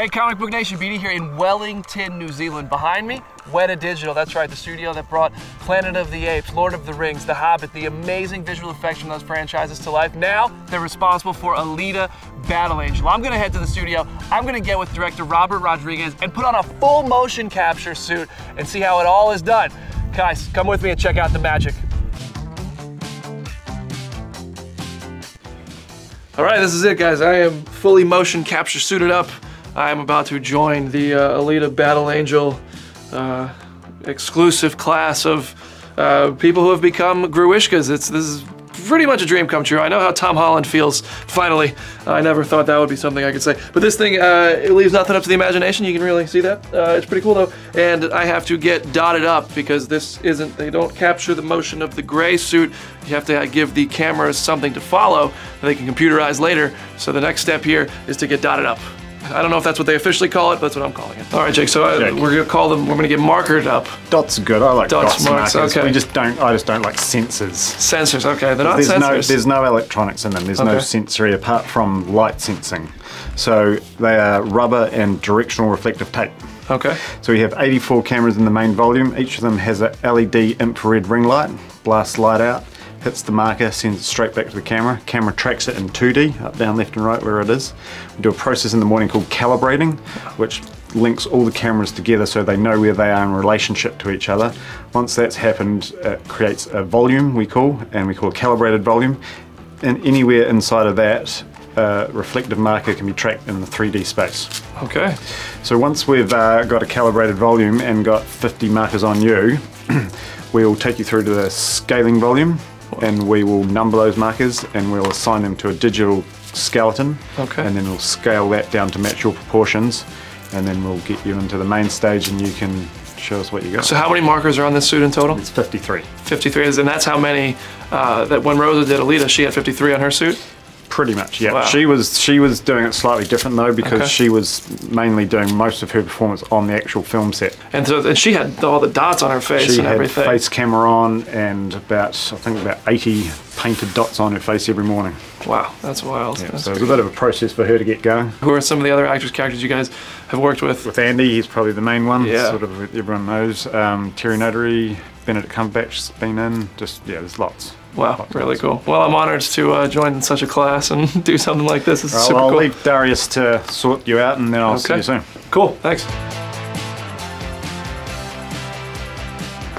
Hey, Comic Book Nation, BD here in Wellington, New Zealand. Behind me, WETA Digital. That's right, the studio that brought Planet of the Apes, Lord of the Rings, The Hobbit, the amazing visual effects from those franchises to life. Now, they're responsible for Alita Battle Angel. I'm gonna head to the studio. I'm gonna get with director Robert Rodriguez and put on a full motion capture suit and see how it all is done. Guys, come with me and check out the magic. All right, this is it, guys. I am fully motion capture suited up. I am about to join the Alita Battle Angel exclusive class of people who have become Gruishkas. This is pretty much a dream come true. I know how Tom Holland feels, finally. I never thought that would be something I could say. But this thing, it leaves nothing up to the imagination. You can really see that. It's pretty cool though. And I have to get dotted up because this isn't, they don't capture the motion of the gray suit. You have to give the cameras something to follow that they can computerize later. So the next step here is to get dotted up. I don't know if that's what they officially call it, but that's what I'm calling it. All right, Jake, so we're gonna call them, we're gonna get markered up. Dots are good, I like dots marks, markers. okay. I just don't like sensors. Sensors, okay, they're not sensors. There's no electronics in them, there's no sensory apart from light sensing. So they are rubber and directional reflective tape. Okay. So we have 84 cameras in the main volume. Each of them has a LED infrared ring light, blasts light out, hits the marker, sends it straight back to the camera. Camera tracks it in 2D, up, down, left and right where it is. We do a process in the morning called calibrating, which links all the cameras together so they know where they are in relationship to each other. Once that's happened, it creates a volume we call a calibrated volume. And anywhere inside of that, reflective marker can be tracked in the 3D space. Okay. So once we've got a calibrated volume and got 50 markers on you, we'll take you through to the scaling volume, and we will number those markers and we'll assign them to a digital skeleton. Okay. And then we'll scale that down to match your proportions, and then we'll get you into the main stage and you can show us what you got. So how many markers are on this suit in total? It's 53. 53, and that's how many, that when Rosa did Alita, she had 53 on her suit? Pretty much, yeah. Wow. She was doing it slightly different though, because she was mainly doing most of her performance on the actual film set. And so she had all the dots on her face and everything. She had face camera on and I think about 80 painted dots on her face every morning. Wow, that's wild. Yeah, so it was a bit of a process for her to get going. Who are some of the other characters you guys have worked with? With Andy, he's probably the main one. Yeah. Sort of everyone knows. Terry Notary, Benedict Cumberbatch's been in. There's lots. Wow, really cool. Well, I'm honored to join such a class and do something like this. This is super cool. I'll leave Darius to sort you out and then I'll see you soon. Cool, thanks.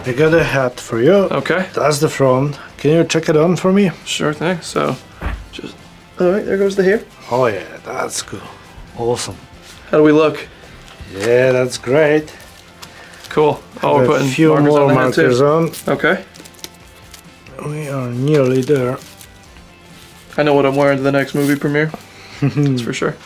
I got a hat for you. Okay. That's the front. Can you check it on for me? Sure thing. So, just, all right, there goes the hair. Oh yeah, that's cool. Awesome. How do we look? Yeah, that's great. Cool. Oh, we're putting a few more markers on. Okay. We are nearly there. I know what I'm wearing to the next movie premiere. That's for sure.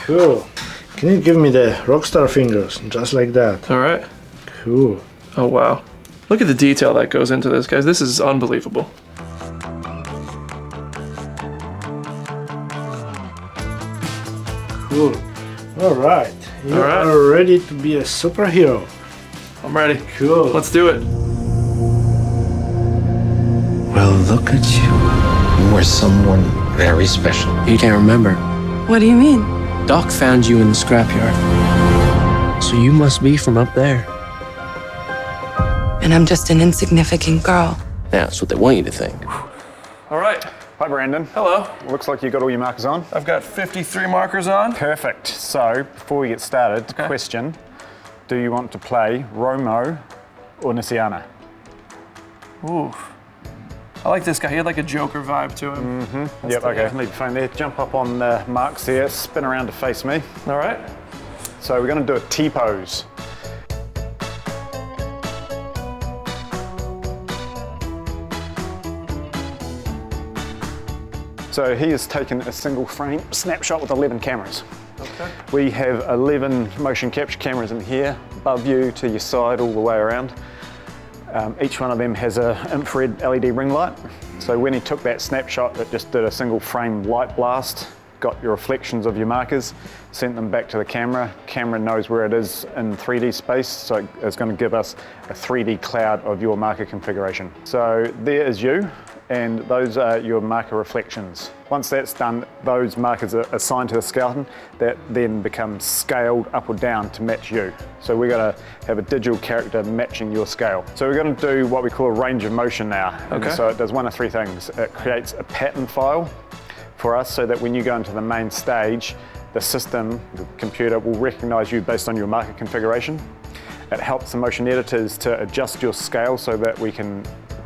Cool. Can you give me the rockstar fingers, just like that? All right. Cool. Oh wow. Look at the detail that goes into this, guys. This is unbelievable. Cool. All right. You are ready to be a superhero. I'm ready. Cool. Let's do it. Well, look at you. You are someone very special. You can't remember. What do you mean? Doc found you in the scrapyard. So you must be from up there. And I'm just an insignificant girl. Yeah, that's what they want you to think. All right. Hi, Brandon. Hello. Looks like you got all your markers on. I've got 53 markers on. Perfect. So, before we get started, question. Do you want to play Romo or Nisiana? Ooh. I like this guy. He had like a Joker vibe to him. Mm-hmm. Yep, okay. Leave your phone there. Jump up on the marks here. Spin around to face me. All right. So we're going to do a T-pose. So he has taken a single frame snapshot with 11 cameras. Okay. We have 11 motion capture cameras in here, above you, to your side, all the way around. Each one of them has an infrared LED ring light. So when he took that snapshot, it just did a single frame light blast, got your reflections of your markers, sent them back to the camera. Camera knows where it is in 3D space, so it's going to give us a 3D cloud of your marker configuration. So there is you and those are your marker reflections. Once that's done, those markers are assigned to the skeleton that then become scaled up or down to match you. So we're going to have a digital character matching your scale. So we're going to do what we call a range of motion now. Okay. And so it does one of three things. It creates a pattern file for us so that when you go into the main stage, the system, the computer, will recognize you based on your marker configuration. It helps the motion editors to adjust your scale so that we can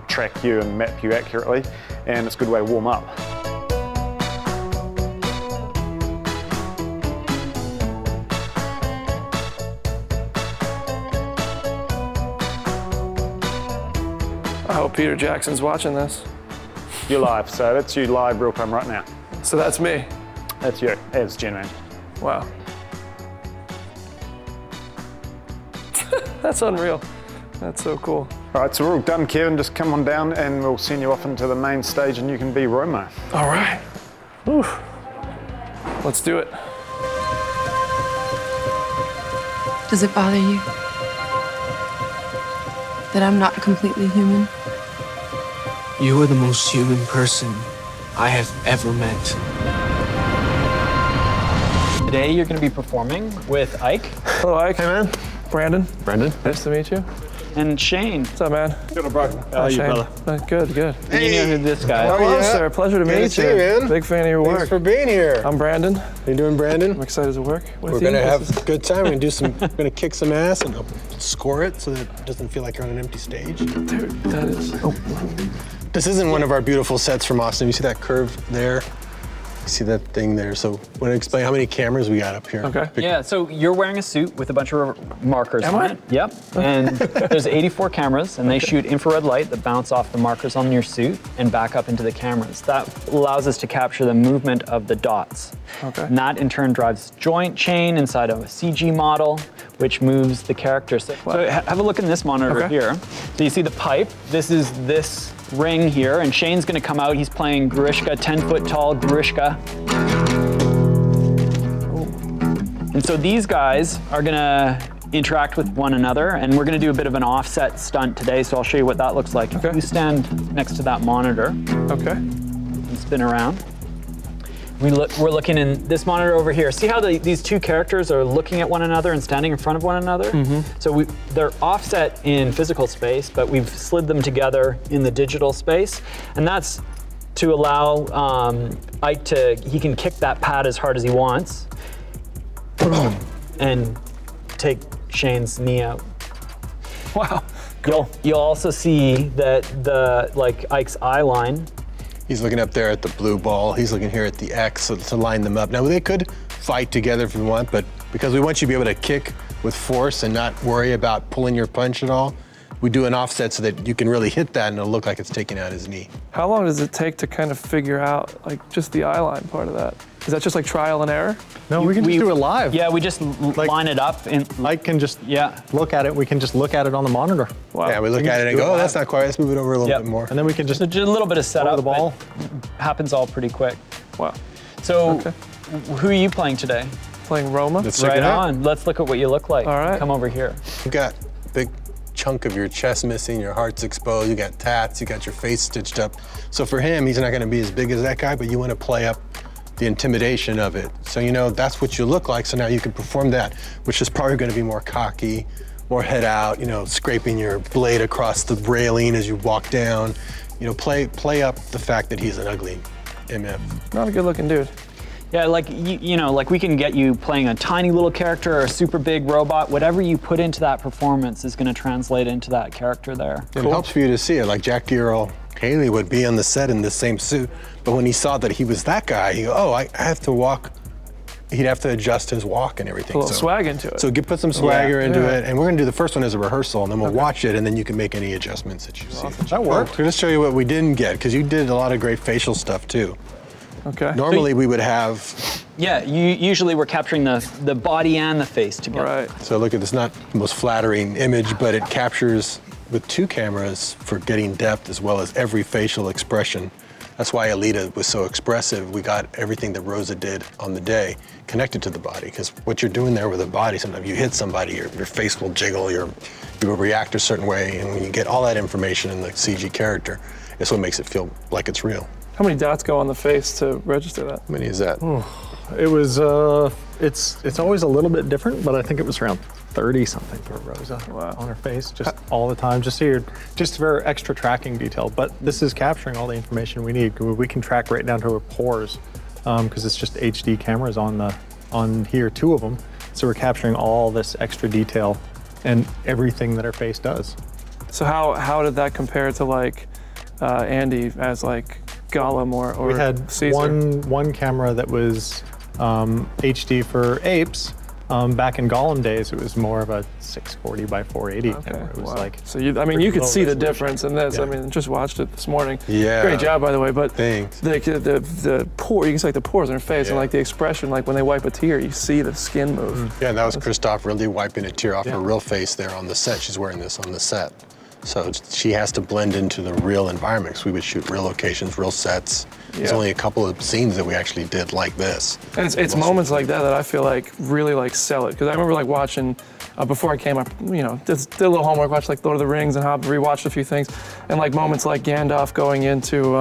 track you and map you accurately, and it's a good way to warm up. I hope Peter Jackson's watching this. You're live, so that's you live real time right now. So that's me. That's you, as genuine. Wow. That's unreal. That's so cool. All right, so we're all done, Kevin. Just come on down and we'll send you off into the main stage and you can be Roma. All right. Whew. Let's do it. Does it bother you that I'm not completely human? You are the most human person I have ever met. Today you're going to be performing with Ike. Hello, Ike. Hey, man. Brandon. Brandon. Nice to meet you. And Shane. What's up, man? Good, bro. How are you, brother? Good, good. Hey. You know who this guy is. Hello, sir. Pleasure to meet you. Man. Big fan of your work. Thanks for being here. I'm Brandon. How you doing, Brandon? I'm excited to work with you. We're gonna have a good time. We're gonna do some. We're gonna kick some ass and score it so that it doesn't feel like you're on an empty stage. Dude, that is. Oh. This isn't one of our beautiful sets from Austin. You see that curve there? You see that thing there? So, want to explain how many cameras we got up here? Okay. Yeah, so you're wearing a suit with a bunch of markers Am on I? it. Yep. And there's 84 cameras, and they shoot infrared light that bounce off the markers on your suit and back up into the cameras. That allows us to capture the movement of the dots. Okay. And that in turn drives joint chain inside of a CG model, which moves the character. So have a look in this monitor here. So you see the pipe. This is this ring here, and Shane's gonna come out. He's playing Grishka, 10-foot tall Grishka. And so these guys are gonna interact with one another, and we're gonna do a bit of an offset stunt today, so I'll show you what that looks like. Okay. You stand next to that monitor. Okay. And spin around. We're looking in this monitor over here. See how these two characters are looking at one another and standing in front of one another? Mm-hmm. So they're offset in physical space, but we've slid them together in the digital space. And that's to allow Ike he can kick that pad as hard as he wants and take Shane's knee out. Wow. You'll also see that Ike's eye line. He's looking up there at the blue ball. He's looking here at the X to line them up. Now, they could fight together if you want, but because we want you to be able to kick with force and not worry about pulling your punch at all, we do an offset so that you can really hit that and it'll look like it's taking out his knee. How long does it take to kind of figure out, just the eye line part of that? Is that just like trial and error? No, we can just do it live. Yeah, we just line it up. I can just look at it. We can just look at it on the monitor. Wow. Yeah, we look at it and go, oh, that's not quite, let's move it over a little bit more. And then we can just a little bit of setup. the ball. Happens all pretty quick. Wow. So, who are you playing today? Playing Roma? Right on. Let's look at what you look like. All right. Come over here. You got a big chunk of your chest missing, your heart's exposed, you got tats, you got your face stitched up. So for him, he's not gonna be as big as that guy, but you wanna play up the intimidation of it. So that's what you look like, so now you can perform that, which is probably gonna be more cocky, more head out, scraping your blade across the railing as you walk down. Play up the fact that he's an ugly MF. Not a good looking dude. Yeah, we can get you playing a tiny little character or a super big robot. Whatever you put into that performance is going to translate into that character there. It helps for you to see it. Like Jack Earl Haley would be on the set in the same suit, but when he saw that he was that guy, he go, oh, I have to walk. He'd have to adjust his walk and everything. A little swag into it. So put some swagger into it, and we're going to do the first one as a rehearsal, and then we'll watch it, and then you can make any adjustments that you see. That worked. We'll just show you what we didn't get, because you did a lot of great facial stuff too. Okay. Normally we would have... Yeah, usually we're capturing the body and the face together. Right. So look at this, not the most flattering image, but it captures with two cameras for getting depth as well as every facial expression. That's why Alita was so expressive. We got everything that Rosa did on the day connected to the body, because what you're doing there with the body, sometimes you hit somebody, your face will jiggle, you will react a certain way, and when you get all that information in the CG character, That's what makes it feel like it's real. How many dots go on the face to register that? How many is that? It was, it's always a little bit different, but I think it was around 30 something for Rosa on her face, just all the time, just for extra tracking detail. But this is capturing all the information we need. We can track right down to her pores, because it's just HD cameras on here, 2 of them. So we're capturing all this extra detail and everything that her face does. So how did that compare to like Andy as like Gollum or We had Caesar? one camera that was HD for Apes. Back in Gollum days, it was more of a 640 by 480 camera. It was like, so you could see the difference in this. Yeah. I mean, just watched it this morning. Yeah. Great job, by the way. But thanks. The pore, you can see like the pores in her face and like the expression, like when they wipe a tear, you see the skin move. Yeah, and that was Christoph really wiping a tear off her real face there on the set. She's wearing this on the set. So she has to blend into the real environment, because we would shoot real locations, real sets. There's only a couple of scenes that we actually did like this. And it's moments like that I feel like really like sell it. Because I remember like watching, before I came up, you know, did a little homework, watched like Lord of the Rings and Hobbit, rewatched a few things. And like moments like Gandalf going into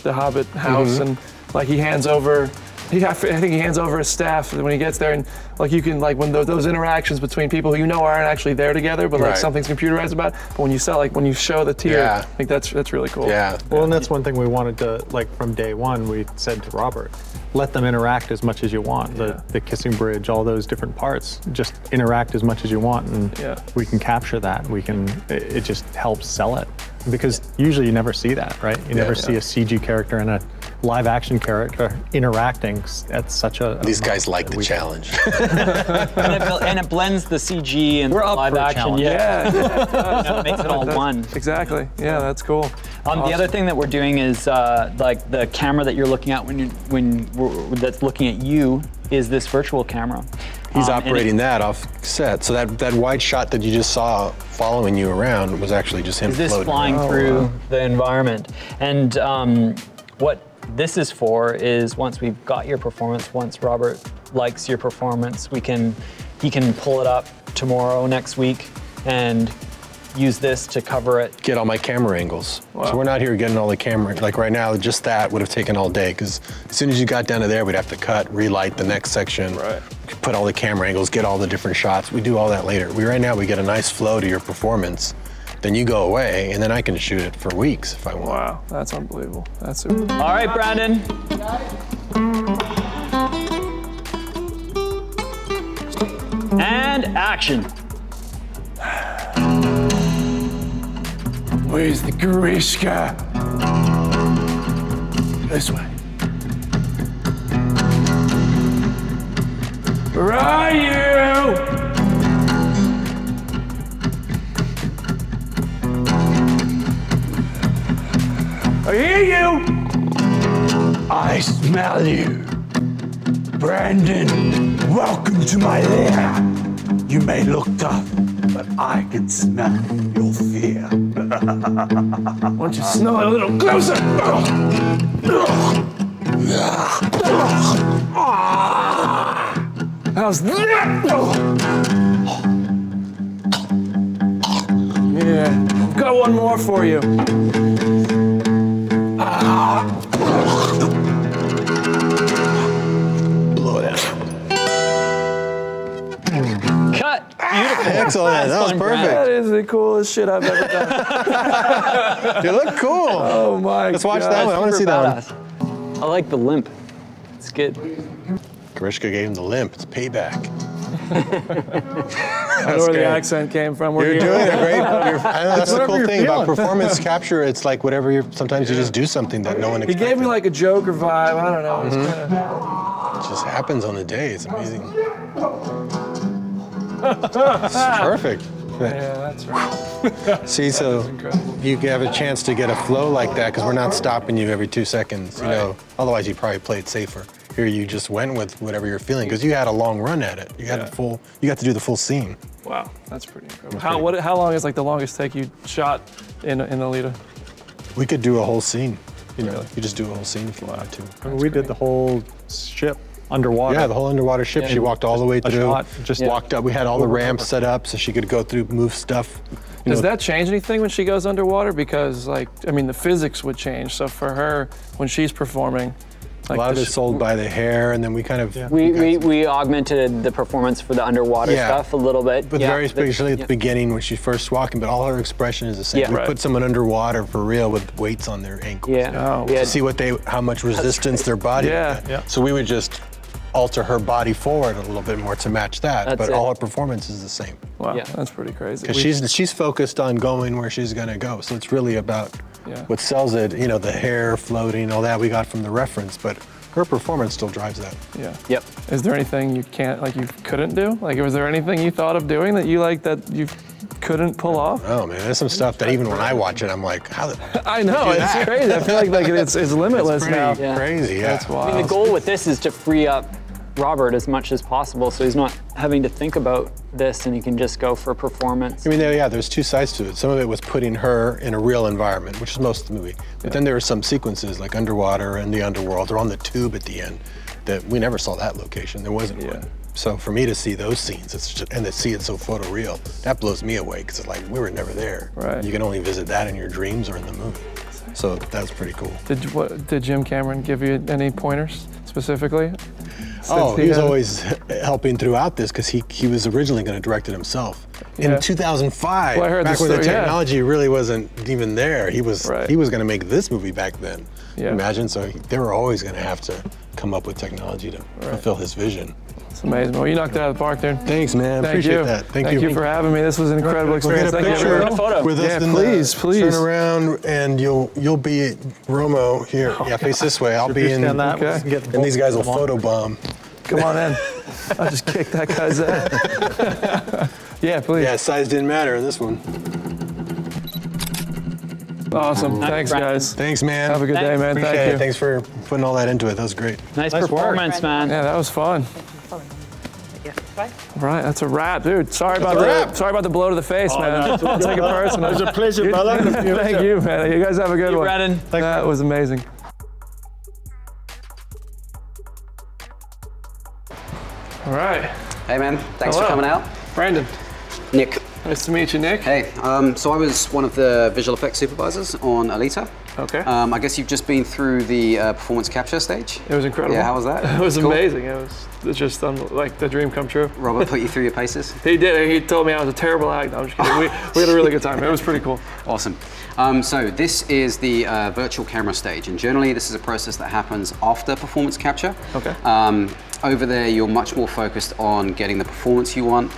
the Hobbit house and like he hands over, I think he hands over his staff when he gets there, and like you can like when those interactions between people who you know aren't actually there together, but like something's computerized about. But when you when you show the tear, I think that's really cool. Yeah. Well, and that's one thing we wanted to, like from day one, we said to Robert, let them interact as much as you want. The kissing bridge, all those different parts, just interact as much as you want, and we can capture that. It just helps sell it, because usually you never see that, right? You never see a CG character and a live action character interacting. That's such a These guys like the challenge. and it blends the CG and the live action. It makes it all one. Exactly. Yeah, that's cool. The other thing that we're doing is like the camera that you're looking at that's looking at you is this virtual camera. He's operating that off set. So that wide shot that you just saw following you around was actually just him is this floating flying around. through the environment. And what this is for is once we've got your performance, once Robert likes your performance, he can pull it up tomorrow, next week, and use this to cover it. Get all my camera angles. Wow. So we're not here getting all the camera, like right now, just that would have taken all day, because as soon as you got down to there, we'd have to cut, relight the next section, put all the camera angles, get all the different shots. We do all that later. Right now, we get a nice flow to your performance, then you go away, and then I can shoot it for weeks if I want. Wow, that's unbelievable. That's super. All right, Brandon. And action. Where's the Grishka? This way. Where are you? I hear you. I smell you. Brandon, welcome to my lair. You may look tough, but I can smell your fear. Why don't you smell it a little closer? How's that? Yeah, I've got one more for you. Blow it out. Cut. Beautiful. Excellent. That was perfect. That is the coolest shit I've ever done. You look cool. Oh my God. Let's watch that one. I want to see that one. I like the limp. It's good. Grishka gave him the limp. It's payback. I know where the accent came from. You're doing it great. That's the cool thing about performance capture. It's like whatever sometimes you just do something that no one He expected. gave me like a Joker vibe. I don't know. It's It just happens on the day. It's amazing. It's perfect. Yeah, that's right. See, so you have a chance to get a flow like that because we're not stopping you every 2 seconds. You know, otherwise you probably play it safer. Here you just went with whatever you're feeling because you had a long run at it. You had you got to do the full scene. Wow, that's pretty incredible. How long is like the longest take you shot in Alita? We could do a whole scene. You know, you just do a whole scene if you wanted to. We did the whole ship underwater. Yeah, the whole underwater ship. She walked all the way through. Just walked up. We had all the ramps set up so she could go through, move stuff. Does that change anything when she goes underwater? Because, like, I mean, the physics would change. So for her, when she's performing, like a lot of it's sold by the hair, and then we kind of we augmented the performance for the underwater stuff a little bit. But very especially at the beginning when she's first walking, but all her expression is the same. We put someone underwater for real with weights on their ankles. To see how much resistance their body had. So we would just alter her body forward a little bit more to match that, but all her performance is the same. Wow, that's pretty crazy. Because she's focused on going where she's gonna go, so it's really about what sells it, you know, the hair floating, all that we got from the reference, but her performance still drives that. Is there anything you couldn't do? Like, was there anything you thought of doing that you couldn't pull off? Oh man, there's some stuff that even when I watch it, I'm like, how the I know, it's crazy. I feel like it's limitless now. Crazy, That's wild. I mean, the goal with this is to free up Robert as much as possible, so he's not having to think about this, and he can just go for performance. I mean, there's two sides to it. Some of it was putting her in a real environment, which is most of the movie. But then there were some sequences like underwater and the underworld, or on the tube at the end, that we never saw that location. There wasn't one. So for me to see those scenes, and to see it so photoreal, that blows me away, because it's like, we were never there. Right. You can only visit that in your dreams or in the movie. So that's pretty cool. Did Jim Cameron give you any pointers specifically? Oh, he was always helping throughout this, because he was originally going to direct it himself. In 2005, back when the technology really wasn't even there, he was going to make this movie back then. Imagine, so they were always going to have to come up with technology to fulfill his vision. It's amazing. Well, you knocked it out of the park, dude. Thanks, man. Appreciate that. Thank you. Thank you for having me. This was an incredible experience. We'll get a picture with us. Please. Turn around, and you'll be Romo here. Yeah, face this way. I'll be in. And these guys will photobomb. Come on in. I'll just kick that guy's ass. Yeah, please. Yeah, size didn't matter in this one. Awesome. Thanks, guys. Thanks, man. Have a good day, man. Thank you. Thanks for putting all that into it. That was great. Nice performance, man. Yeah, that was fun. Right, that's a wrap, dude. Sorry about the blow to the face, man. Don't take it personal. It was a pleasure, brother. Thank you, man. You guys have a good one. Brandon. That was amazing. All right. Hey, man. Thanks for coming out. Brandon. Nick. Nice to meet you, Nick. Hey, so I was one of the visual effects supervisors on Alita. Okay. I guess you've just been through the performance capture stage. It was incredible. Yeah, how was that? It was amazing. It was just like the dream come true. Robert put you through your paces? He did. He told me I was a terrible actor. I'm just kidding. We had a really good time. It was pretty cool. Awesome. So this is the virtual camera stage, and generally this is a process that happens after performance capture. Okay. Over there, you're much more focused on getting the performance you want,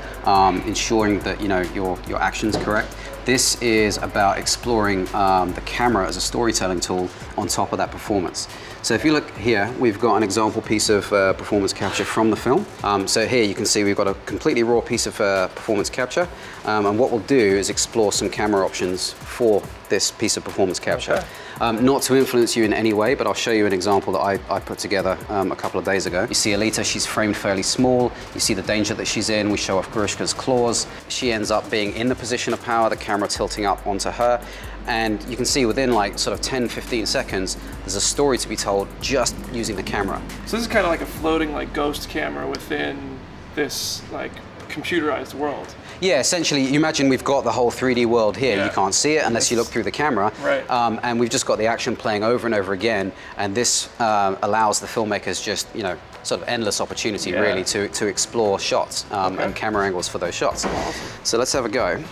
ensuring that your action's correct. This is about exploring the camera as a storytelling tool on top of that performance. So if you look here, we've got an example piece of performance capture from the film. So here you can see we've got a completely raw piece of performance capture. And what we'll do is explore some camera options for this piece of performance capture. Okay. Not to influence you in any way, but I'll show you an example that I put together a couple of days ago. You see Alita, she's framed fairly small. You see the danger that she's in. We show off Grishka's claws. She ends up being in the position of power, the camera tilting up onto her. And you can see within like sort of 10, 15 seconds, there's a story to be told just using the camera. So this is kind of like a floating like ghost camera within this like computerized world. Yeah, essentially, you imagine we've got the whole 3D world here. You can't see it unless you look through the camera. Right. And we've just got the action playing over and over again. And this allows the filmmakers just, sort of endless opportunity really to explore shots and camera angles for those shots. Awesome. So let's have a go.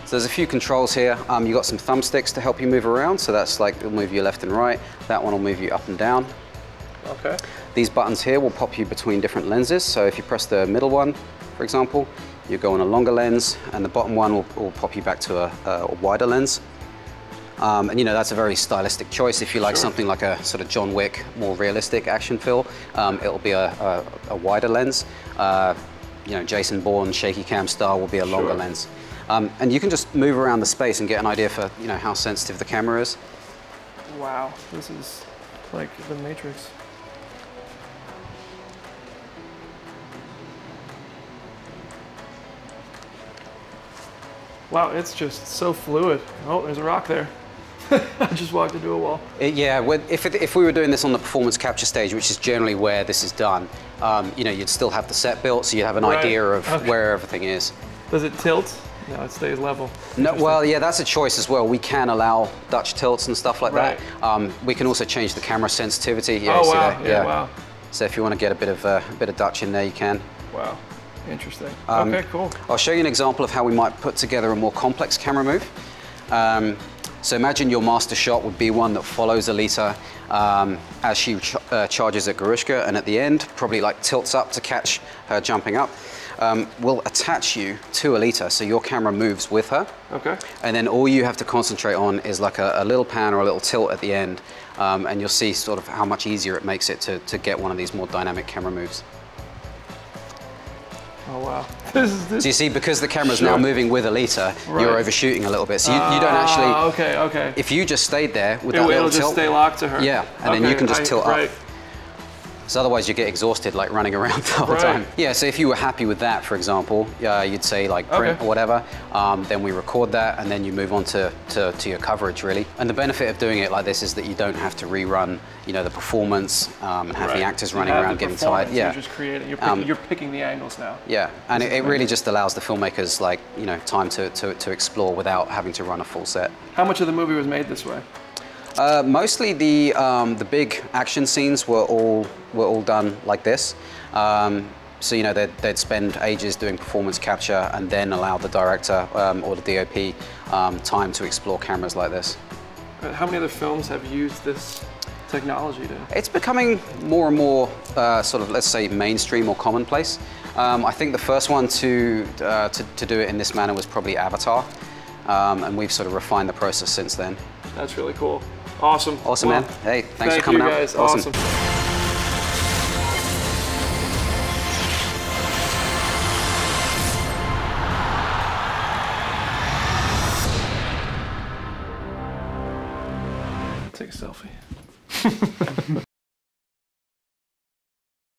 So there's a few controls here. You've got some thumbsticks to help you move around. So that's like, it'll move you left and right. That one will move you up and down. Okay. These buttons here will pop you between different lenses. So if you press the middle one, for example, you go on a longer lens, and the bottom one will pop you back to a wider lens. And that's a very stylistic choice. If you like something like a sort of John Wick, more realistic action film, it'll be a wider lens. Jason Bourne, shaky cam style will be a longer lens. And you can just move around the space and get an idea for how sensitive the camera is. Wow, this is like the Matrix. Wow, it's just so fluid. Oh, there's a rock there. I just walked into a wall. If we were doing this on the performance capture stage, which is generally where this is done, you'd still have the set built, so you'd have an idea of where everything is. Does it tilt No, it stays level. No, well, yeah, that's a choice as well. We can allow Dutch tilts and stuff like Right. that. We can also change the camera sensitivity. Yeah, Oh, you see wow. that? Yeah, wow. So if you want to get a bit of Dutch in there, you can. Wow. Interesting. Okay, cool. I'll show you an example of how we might put together a more complex camera move. So imagine your master shot would be one that follows Alita as she charges at Grushka, and at the end, probably like tilts up to catch her jumping up. We'll attach you to Alita, so your camera moves with her. Okay. And then all you have to concentrate on is like a little pan or a little tilt at the end, and you'll see sort of how much easier it makes it to get one of these more dynamic camera moves. Oh, wow. So you see, because the camera's now moving with Alita, you're overshooting a little bit. So you don't actually... Okay. If you just stayed there with that little it'll tilt... just stay locked to her. Yeah, and then you can just tilt up. So otherwise you get exhausted like running around the whole time. Yeah, so if you were happy with that, for example, you'd say like print or whatever, then we record that and then you move on to your coverage really. And the benefit of doing it like this is that you don't have to rerun, you know, the performance and have the actors running around getting tired. Yeah. You're just creating, you're picking the angles now. Yeah, and it really just allows the filmmakers like, you know, time to explore without having to run a full set. How much of the movie was made this way? Mostly the big action scenes were all done like this. So you know they'd spend ages doing performance capture and then allow the director or the DOP time to explore cameras like this. How many other films have used this technology to? It's becoming more and more sort of, let's say, mainstream or commonplace. I think the first one to do it in this manner was probably Avatar, and we've sort of refined the process since then. That's really cool. Awesome. Awesome, man. Hey, thanks for coming out. Thank you guys. Awesome. Take a selfie.